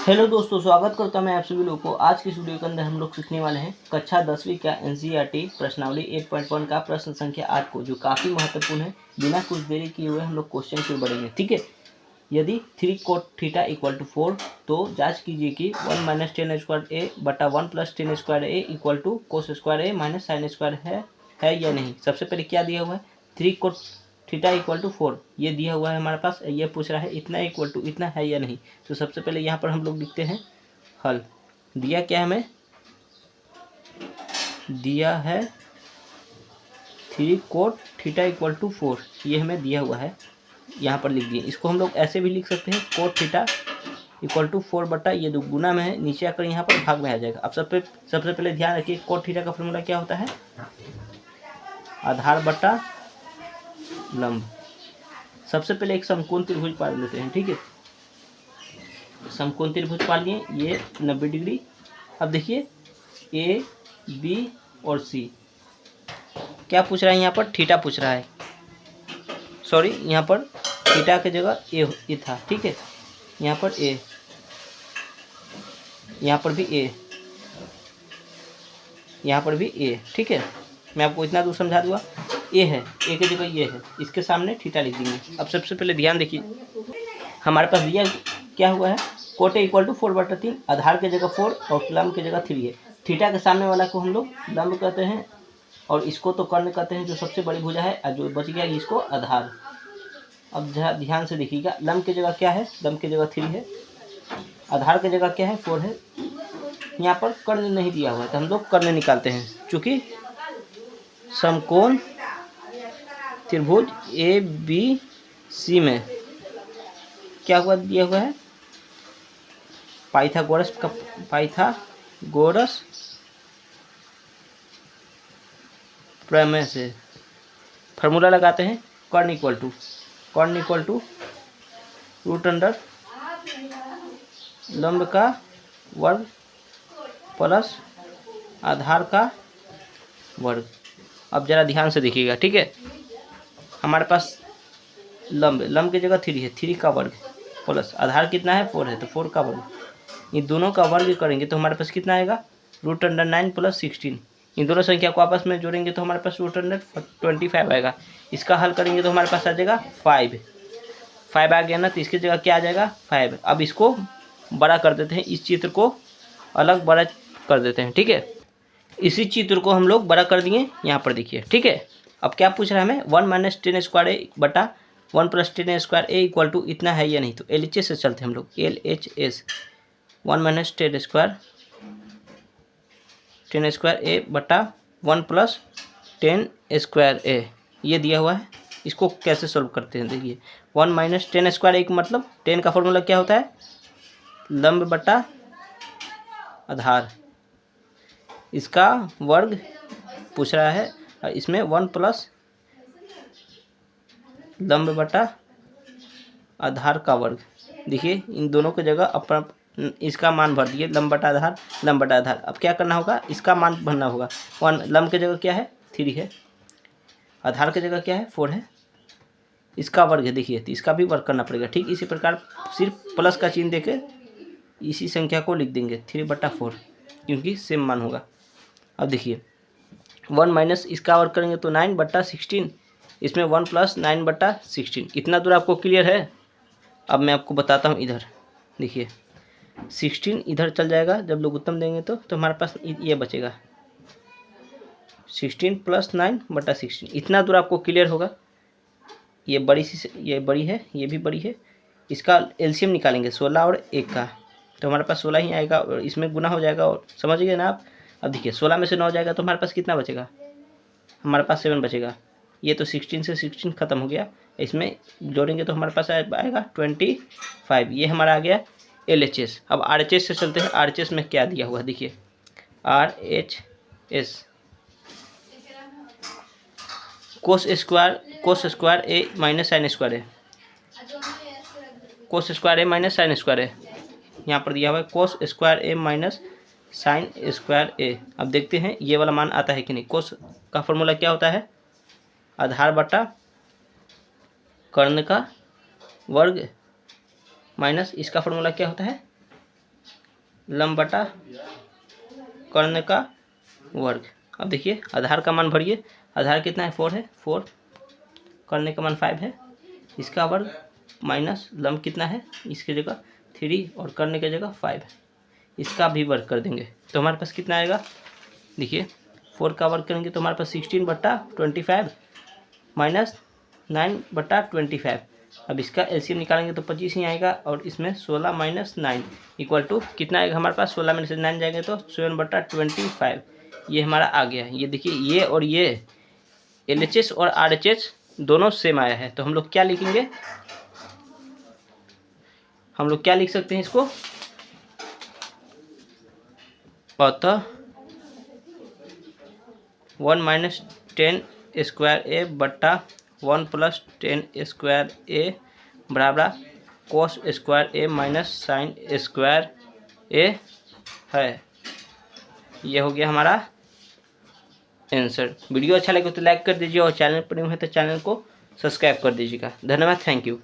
Hello दोस्तों, स्वागत करता हूं मैं आप सभी लोगों को। आज की इस वीडियो के अंदर हम लोग सीखने वाले हैं कक्षा 10वीं का एनसीईआरटी प्रश्नावली 8.1 का प्रश्न संख्या 8 को, जो काफ़ी महत्वपूर्ण है। बिना कुछ देरी किए हुए हम लोग क्वेश्चन की ओर बढ़ेंगे। ठीक है, यदि 3 cot थीटा इक्वल टू 4 तो जांच कीजिए कि 1 माइनस टेन स्क्वायर ए बटा 1 plus ten square A equal to cos square A minus sine square है या नहीं। सबसे पहले क्या दिया हुआ है, 3 cot थीटा इक्वल टू 4 ये दिया हुआ है हमारे पास। ये पूछ रहा है इतना इक्वल टू इतना है या नहीं। तो सबसे पहले यहाँ पर हम लोग लिखते हैं हल। दिया क्या है हमें, दिया है 3 cot थीटा इक्वल टू 4, ये हमें दिया हुआ है, यहाँ पर लिख दिए। इसको हम लोग ऐसे भी लिख सकते हैं, cot थीटा इक्वल टू 4 बटा ये दो गुना में है, नीचे आकर यहाँ पर भाग में आ जाएगा। अब सबसे पहले ध्यान रखिए, cot थीटा का फॉर्मूला क्या होता है, आधार बटा लंब। सबसे पहले एक समकोण त्रिभुज पाड़ लेते हैं। ठीक है, समकोण त्रिभुज पाड़ लिए, ये 90 डिग्री। अब देखिए ए बी और सी, क्या पूछ रहा है यहाँ पर, थीटा पूछ रहा है। सॉरी, यहाँ पर थीटा की जगह ए था। ठीक है, यहाँ पर ए, यहाँ पर भी ए, यहाँ पर भी ए। ठीक है, मैं आपको इतना दूर समझा दूंगा। ए है, ए की जगह ये है, इसके सामने थीटा लिख देंगे। अब सबसे पहले ध्यान देखिए, हमारे पास दिया क्या हुआ है, कोट इक्वल टू 4 बटा 3, आधार की जगह 4 और लंब की जगह 3 है। थीटा के सामने वाला को हम लोग लंब कहते हैं और इसको तो कर्ण कहते हैं, जो सबसे बड़ी भुजा है, और जो बच गया इसको आधार। अब ध्यान से देखिएगा, लंब की जगह क्या है, लंब की जगह 3 है, आधार की जगह क्या है, 4 है। यहाँ पर कर्ण नहीं दिया हुआ है तो हम लोग कर्ण निकालते हैं। चूँकि समकोण त्रिभुज ए बी सी में क्या हुआ, दिया हुआ है पाइथागोरस प्रमेय से फार्मूला लगाते हैं, कर्ण इक्वल टू रूट अंडर लंब का वर्ग प्लस आधार का वर्ग। अब जरा ध्यान से देखिएगा। ठीक है, हमारे पास लंब की जगह 3 है, 3 का वर्ग प्लस आधार कितना है, 4 है, तो 4 का वर्ग। इन दोनों का वर्ग करेंगे तो हमारे पास कितना आएगा, रूट अंडर 9 प्लस 16। इन दोनों संख्या को आपस में जोड़ेंगे तो हमारे पास रूट अंडर 25 आएगा। इसका हल करेंगे तो हमारे पास आ जाएगा 5 आ गया ना, तो इसकी जगह क्या आ जाएगा, 5। अब इसको बड़ा कर देते हैं, इस चित्र को अलग बड़ा कर देते हैं। ठीक है, इसी चित्र को हम लोग बड़ा कर दिए, यहाँ पर देखिए। ठीक है, अब क्या पूछ रहा है हमें, 1 माइनस टेन स्क्वायर ए बटा 1 plus ten square A equal to इतना है या नहीं। तो LHS से चलते हैं हम लोग, LHS 1 minus ten square A बटा 1 प्लस टेन स्क्वायर ए, ये दिया हुआ है। इसको कैसे सॉल्व करते हैं, देखिए 1 माइनस टेन स्क्वायर ए मतलब 10 का फॉर्मूला क्या होता है, लंब बटा आधार, इसका वर्ग पूछ रहा है, और इसमें 1 प्लस लंब बटा आधार का वर्ग। देखिए इन दोनों की जगह अपना इसका मान भर दिए, लंब बटा आधार, लंब बटा आधार। अब क्या करना होगा, इसका मान भरना होगा। 1 लंब की जगह क्या है, 3 है, आधार की जगह क्या है, 4 है, इसका वर्ग है। देखिए तो इसका भी वर्ग करना पड़ेगा। ठीक इसी प्रकार सिर्फ प्लस का चिन्ह देके इसी संख्या को लिख देंगे 3/4, क्योंकि सेम मान होगा। अब देखिए 1 माइनस इसका वर्ग करेंगे तो 9/16, इसमें 1 प्लस 9/16। इतना दूर आपको क्लियर है। अब मैं आपको बताता हूँ, इधर देखिए 16 इधर चल जाएगा, जब लोग उत्तम देंगे तो हमारे पास ये बचेगा 16 प्लस 9/16। इतना दूर आपको क्लियर होगा। ये बड़ी सी, ये बड़ी है, ये भी बड़ी है, इसका एलसीएम निकालेंगे 16 और 1 का, तो हमारे पास 16 ही आएगा और इसमें गुना हो जाएगा। और समझ गए ना आप। अब देखिए 16 में से 9 जाएगा तो हमारे पास कितना बचेगा, हमारे पास 7 बचेगा। ये तो 16 से 16 खत्म हो गया, इसमें जोड़ेंगे तो हमारे पास आएगा 25। ये हमारा आ गया LHS। अब RHS से चलते हैं। RHS में क्या दिया हुआ है, देखिए RHS cos square A minus sine square है, कोस square A minus sine square है, यहाँ पर दिया हुआ है कोस square A minus sine square ए। अब देखते हैं ये वाला मान आता है कि नहीं। कोस का फॉर्मूला क्या होता है, आधार बटा कर्ण का वर्ग माइनस इसका फॉर्मूला क्या होता है, लंब बटा कर्ण का वर्ग। अब देखिए आधार का मान भरिए, आधार कितना है 4 है, 4, कर्ण का मान 5 है, इसका वर्ग माइनस लंब कितना है, इसके जगह 3 और कर्ण की जगह 5 है, इसका भी वर्ग कर देंगे तो हमारे पास कितना आएगा। देखिए 4 का वर्ग करेंगे तो हमारे पास 16/25 माइनस 9/25। अब इसका एलसीएम निकालेंगे तो 25 ही आएगा और इसमें 16 माइनस 9 इक्वल टू कितना आएगा हमारे पास, 16 में से 9 जाएंगे तो 7/25। ये हमारा आ गया। ये देखिए ये और ये LHS और RHS दोनों सेम आया है, तो हम लोग क्या लिखेंगे, हम लोग क्या लिख सकते हैं इसको, अतः 1 माइनस 10² बट्टा 1 प्लस 10² बराबर cos² माइनस sin² है। ये हो गया हमारा आंसर। वीडियो अच्छा लगे तो लाइक कर दीजिए और चैनल पर न्यू है तो चैनल को सब्सक्राइब कर दीजिएगा। धन्यवाद, थैंक यू।